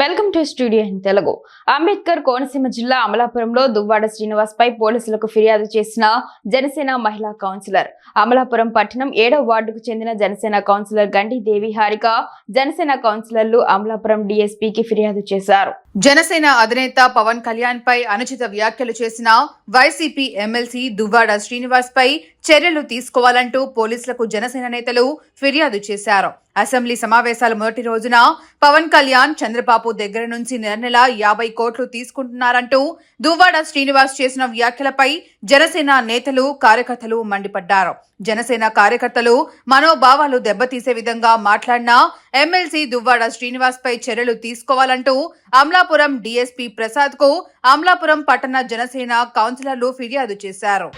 Welcome to studio in Telugu. Ambedkar Konaseema జిల్లా అమలాపురంలో దువ్వాడ శ్రీనివాస్ పై పోలీసులకు ఫిర్యాదు చేసిన జనసేన మహిళా కౌన్సిలర్. అమలాపురం పట్టణం 7వ వార్డుకు చెందిన జనసేన కౌన్సిలర్ గండి దేవి హారిక జనసేన కౌన్సిలర్లు అమలాపురం డీఎస్పీకి ఫిర్యాదు చేశారు. జనసేన అధినేత పవన్ కళ్యాణ్ పై అనుచిత వ్యాఖ్యలు చేసిన వైసీపీ ఎమ్మెల్సీ దువ్వాడ శ్రీనివాస్ పై చర్యలు తీసుకోవాలంటూ పోలీసులకు జనసేన నేతలు ఫిర్యాదు చేశారు. అసెంబ్లీ సమావేశాల మొదటి రోజున పవన్ కళ్యాణ్ చంద్రబాబు దగ్గర నుంచి నెల 50 కోట్లు తీసుకుంటున్నారంటూ దువ్వాడ శ్రీనివాస్ చేసిన వ్యాఖ్యలపై జనసేన నేతలు కార్యకర్తలు మండిపడ్డారు. జనసేన కార్యకర్తలు మనోభావాలు దెబ్బతీసే విధంగా మాట్లాడిన ఎమ్మెల్సీ దువ్వాడ శ్రీనివాస్ పై చర్యలు తీసుకోవాలంటూ అమలాపురం డీఎస్పీ ప్రసాద్ కు అమలాపురం పట్టణ జనసేన కౌన్సిలర్లు ఫిర్యాదు చేశారు.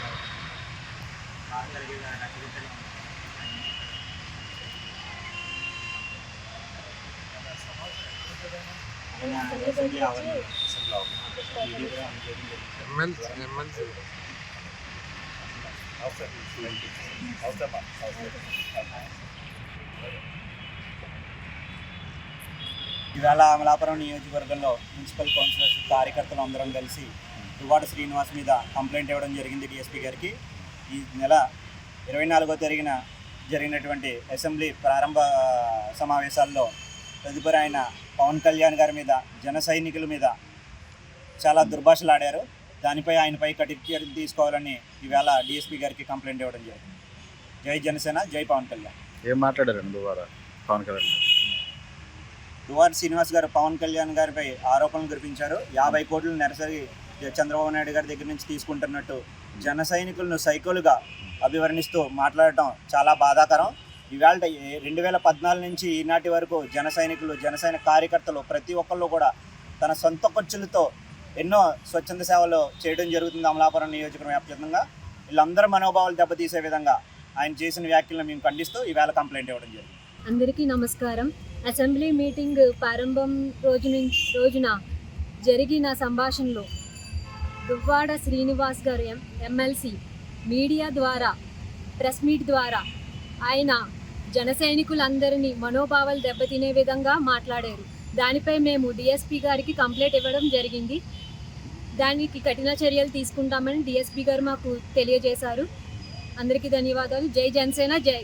ఇవాళ అమలాపురం నియోజకవర్గంలో మున్సిపల్ కౌన్సిలర్స్ కార్యకర్తలు అందరం కలిసి దువ్వాడ శ్రీనివాస్ మీద కంప్లైంట్ ఇవ్వడం జరిగింది డీఎస్పీ గారికి. ఈ నెల 24వ తారీఖున జరిగినటువంటి అసెంబ్లీ ప్రారంభ సమావేశాల్లో తదుపరి ఆయన పవన్ కళ్యాణ్ గారి మీద జన సైనికుల మీద చాలా దుర్భాషలు ఆడారు. దానిపై ఆయనపై కఠిన చర్యలు తీసుకోవాలని ఈవేళ డీఎస్పీ గారికి కంప్లైంట్ ఇవ్వడం జరిగింది. జై జనసేన, జై పవన్ కళ్యాణ్. ఏం మాట్లాడారండి పవన్ కళ్యాణ్? దువ్వాడ శ్రీనివాస్ గారు పవన్ కళ్యాణ్ గారిపై ఆరోపణలు కురిపించారు. 50 కోట్లు నెరసరి చంద్రబాబు నాయుడు గారి దగ్గర నుంచి తీసుకుంటున్నట్టు జన సైనికులను సైకోలుగా అభివర్ణిస్తూ మాట్లాడటం చాలా బాధాకరం. ఇవాళ 2014 నుంచి ఈనాటి వరకు జన సైనికులు, జనసేన కార్యకర్తలు ప్రతి ఒక్కళ్ళు కూడా తన సొంత ఖర్చులతో ఎన్నో స్వచ్ఛంద సేవలు చేయడం జరుగుతుంది అమలాపురం నియోజకవర్గం వ్యాప్తంగా. వీళ్ళందరూ మనోభావాలు దెబ్బతీసే విధంగా ఆయన చేసిన వ్యాఖ్యలను మేము ఖండిస్తూ ఈవేళ కంప్లైంట్ ఇవ్వడం జరిగింది. అందరికీ నమస్కారం. అసెంబ్లీ మీటింగ్ ప్రారంభం రోజున జరిగిన సంభాషణలో దువ్వాడ శ్రీనివాస్ గారు ఎమ్మెల్సీ మీడియా ద్వారా, ప్రెస్ మీట్ ద్వారా ఆయన జనసైనికులందరినీ మనోభావాలు దెబ్బతినే విధంగా మాట్లాడారు. దానిపై మేము డిఎస్పీ గారికి కంప్లైంట్ ఇవ్వడం జరిగింది. దానికి కఠిన చర్యలు తీసుకుంటామని డిఎస్పీ గారు మాకు తెలియజేశారు. అందరికీ ధన్యవాదాలు. జై జనసేన, జై